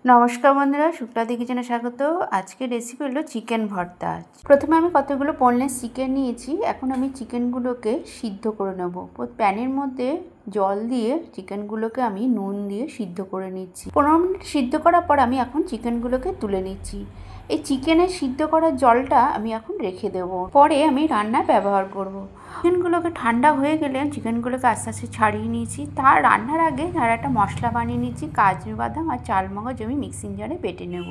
নমস্কার বন্ধুরা, শুক্লাদি কিচেনে স্বাগত। আজকের রেসিপি হলো চিকেন ভর্তা। প্রথমে আমি কতগুলো বোনলেস চিকেন নিয়েছি। এখন আমি চিকেনগুলোকে সিদ্ধ করে নেব। প্যানের মধ্যে জল দিয়ে চিকেনগুলোকে আমি নুন দিয়ে সিদ্ধ করে নিচ্ছি। 15 মিনিট সিদ্ধ করার পর আমি এখন চিকেনগুলোকে তুলে নিচ্ছি। এই চিকেনের সিদ্ধ করার জলটা আমি এখন রেখে দেব, পরে আমি রান্নায় ব্যবহার করব। চিকেনগুলোকে ঠান্ডা হয়ে গেলে চিকেনগুলোকে আস্তে আস্তে ছাড়িয়ে নিয়েছি। তার রান্নার আগে আর একটা মশলা বানিয়ে নিয়েছি। কাজু বাদাম আর চালমগজ আমি মিক্সিং জারে বেটে নেব।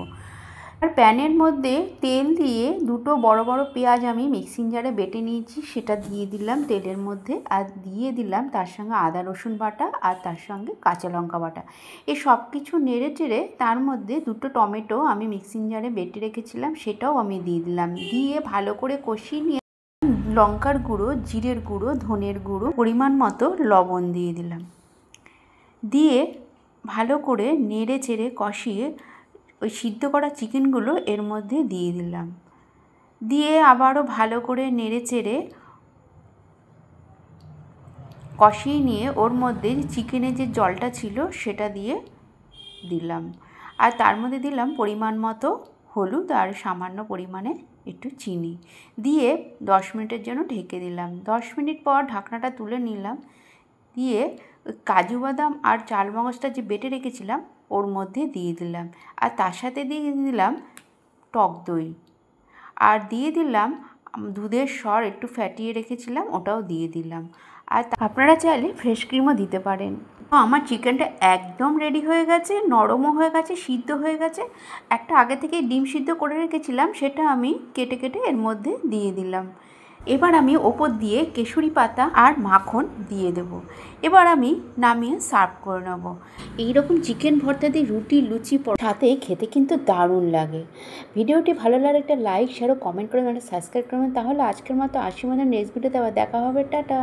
আর প্যানের মধ্যে তেল দিয়ে দুটো বড় বড় পেঁয়াজ আমি মিক্সিং জারে বেটে নিয়েছি, সেটা দিয়ে দিলাম তেলের মধ্যে। আর দিয়ে দিলাম তার সঙ্গে আদা রসুন বাটা আর তার সঙ্গে কাঁচা লঙ্কা বাটা। এই সব কিছু নেড়ে চেড়ে তার মধ্যে দুটো টমেটো আমি মিক্সিং জারে বেটে রেখেছিলাম, সেটাও আমি দিয়ে দিলাম। দিয়ে ভালো করে কষিয়ে নিয়ে লঙ্কার গুঁড়ো, জিরের গুঁড়ো, ধনের গুঁড়ো, পরিমাণ মতো লবণ দিয়ে দিলাম। দিয়ে ভালো করে নেড়ে চেড়ে কষিয়ে ওই সিদ্ধ করা চিকেনগুলো এর মধ্যে দিয়ে দিলাম। দিয়ে আবারও ভালো করে নেড়ে চেড়ে কষিয়ে নিয়ে ওর মধ্যে চিকেনের যে জলটা ছিল সেটা দিয়ে দিলাম। আর তার মধ্যে দিলাম পরিমাণ মতো হলুদ আর সামান্য পরিমাণে একটু চিনি দিয়ে 10 মিনিটের জন্য ঢেকে দিলাম। 10 মিনিট পর ঢাকনাটা তুলে নিলাম। দিয়ে কাজু বাদাম আর চালমগজটা যে বেটে রেখেছিলাম ওর মধ্যে দিয়ে দিলাম। আর তার সাথে দিয়ে দিলাম টক দই। আর দিয়ে দিলাম দুধের সর একটু ফ্যাটিয়ে রেখেছিলাম, ওটাও দিয়ে দিলাম। আর আপনারা চাইলে ফ্রেশ ক্রিমও দিতে পারেন। আমার চিকেনটা একদম রেডি হয়ে গেছে, নরমও হয়ে গেছে, সিদ্ধ হয়ে গেছে। একটা আগে থেকে ডিম সিদ্ধ করে রেখেছিলাম, সেটা আমি কেটে কেটে এর মধ্যে দিয়ে দিলাম। এবার আমি ওপর দিয়ে কেশরি পাতা আর মাখন দিয়ে দেব। এবার আমি নামিয়ে সার্ভ করে নেব। এইরকম চিকেন ভর্তা দিয়ে রুটি, লুচি সাথে খেতে কিন্তু দারুণ লাগে। ভিডিওটি ভালো লাগলে একটা লাইক, শেয়ার ও কমেন্ট করবেন, একটা সাবস্ক্রাইব করবেন। তাহলে আজকের মতো আসি, নেক্সট ভিডিওতে আবার দেখা হবে। টাটা।